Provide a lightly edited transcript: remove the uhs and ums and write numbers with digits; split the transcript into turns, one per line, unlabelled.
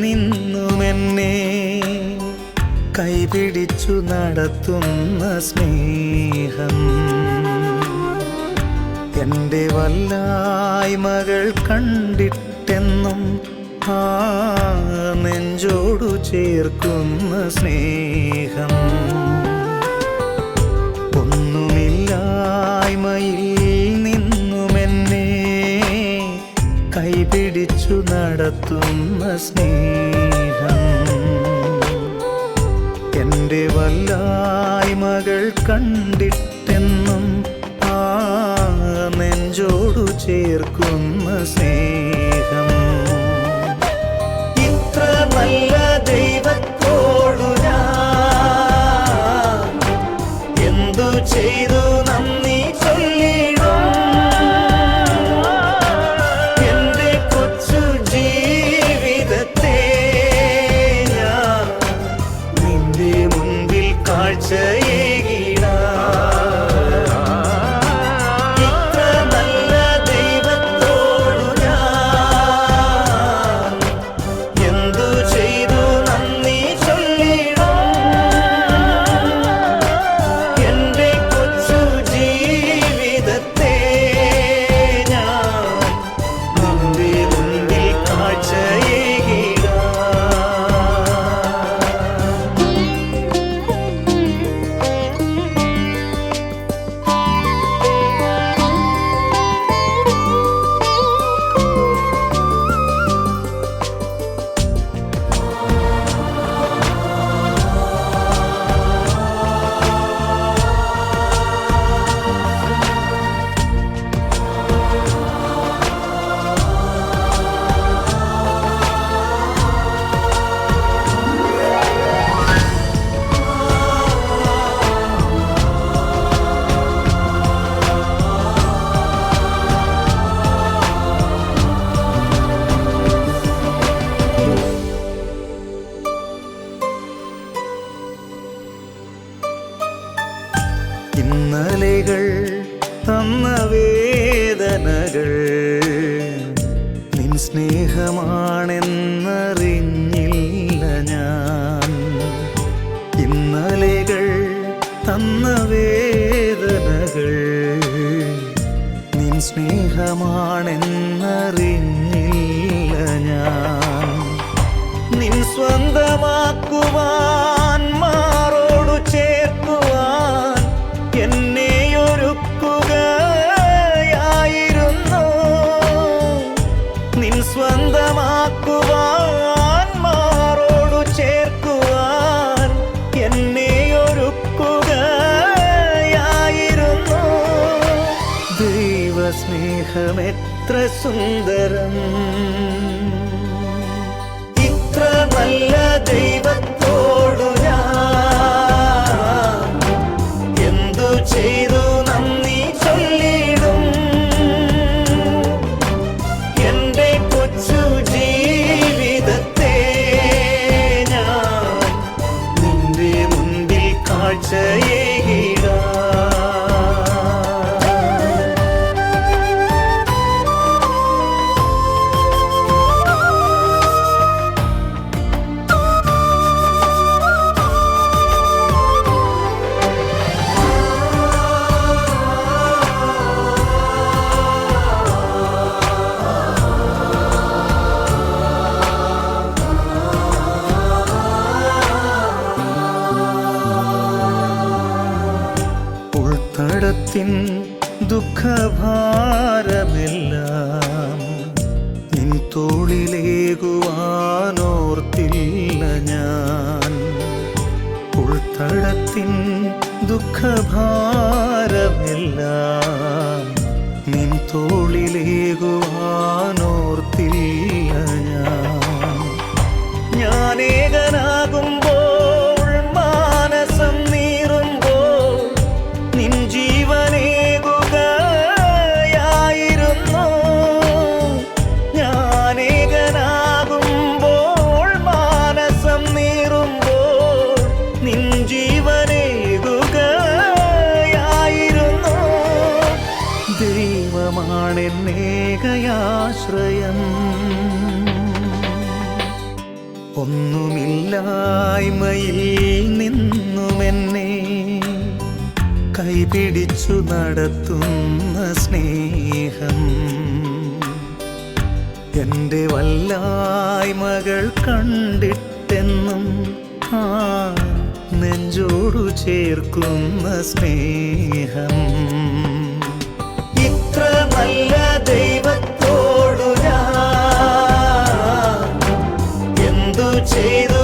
നിന്നുമെന്നെ കൈപിടിച്ചു നടത്തുന്ന സ്നേഹം എൻ്റെ വല്ലായ്മകൾ കണ്ടിട്ടെന്നും ആ നെഞ്ചോടു ചേർക്കുന്ന സ്നേഹം ഒന്നുമില്ലായ്മയിൽ നിന്നുമെന്നെ കൈപിടിച്ചു നടത്തുന്ന സ്നേഹം എൻ്റെ വല്ലായ്മകൾ കണ്ടിട്ടെന്നും ആ നെഞ്ചോടു ചേർക്കുന്ന സ്നേഹം ഇത്ര നല്ല ദൈവത്തോടു ഞാൻ എന്തു ചെയ്തു നന്ദി ചൊല്ലിടും എൻ്റെ കൊച്ചു ജീവിതത്തെ ഞാൻ നിന്റെ മുൻപിൽ കാഴ്ചയേകിടാം. ഇത്ര നല്ല ദൈവത്തോടു ഞാൻ എന്തു ചെയ്തു നന്ദി ചൊല്ലിടും എൻ്റെ കൊച്ചു ജീവിതത്തെ ഞാൻ നിന്റെ മുൻപിൽ കാഴ്ചയേകിടാം. ഇന്നലെകൾ തന്ന വേദനകൾ നിൻ സ്നേഹമാണെന്നറിഞ്ഞില്ല ഞാൻ. ഇന്നലെകൾ തന്ന വേദനകൾ നിൻ സ്നേഹമാണെന്നറിഞ്ഞില്ല ഞാൻ. നിൻ സ്വന്തമാക്കുവാൻ മാറോടു ചേർക്കുവാൻ എന്നെയൊരുക്കുകയായിരുന്നു. നിൻ സ്വന്തമാക്കുവാൻ മാറോടു ചേർക്കുവാൻ എന്നെയൊരുക്കുകയായിരുന്നു. ദൈവസ്നേഹമെത്ര സുന്ദരം, ഇത്ര നല്ല ദൈവത്തോടു ഞാൻ എന്തു ചെയ്തു നന്ദി ചൊല്ലിടും എൻ്റെ കൊച്ചു ജീവിതത്തെ ഞാൻ നിന്റെ മുൻപിൽ കാഴ്ചയേകിടാം. ഉൾത്തടത്തിൻ ദുഃഖഭാരമെല്ലാം നിൻ തോളിലേകുവാനോർത്തില്ല ഞാൻ. ഉൾത്തടത്തിൻ ദുഃഖഭാരമെല്ലാം നിൻ തോളിലേകുവാനോർത്തില്ല ഞാൻ. ഞാനേകനാകുമ്പോൾ മാനസം നീറുമ്പോൾ നിൻ ജീവനേകുകയായിരുന്നു. ഞാനേകനാകുമ്പോൾ മാനസം നീറുമ്പോൾ നിൻ ജീവനേകുകയായിരുന്നു. ദൈവമാണെന്നേകയാശ്രയം ഒന്നുമില്ലായ്മയിൽ നിന്നുമെന്നെ കൈപിടിച്ചു നടത്തുന്ന സ്നേഹം, എൻ്റെ വല്ലായ്മകൾ കണ്ടിട്ടെന്നും ആ നെഞ്ചോടു ചേർക്കുന്ന സ്നേഹം. ഇത്ര നല്ല ദൈവത്തോടു ഞാൻ എന്തു ചെയ്തു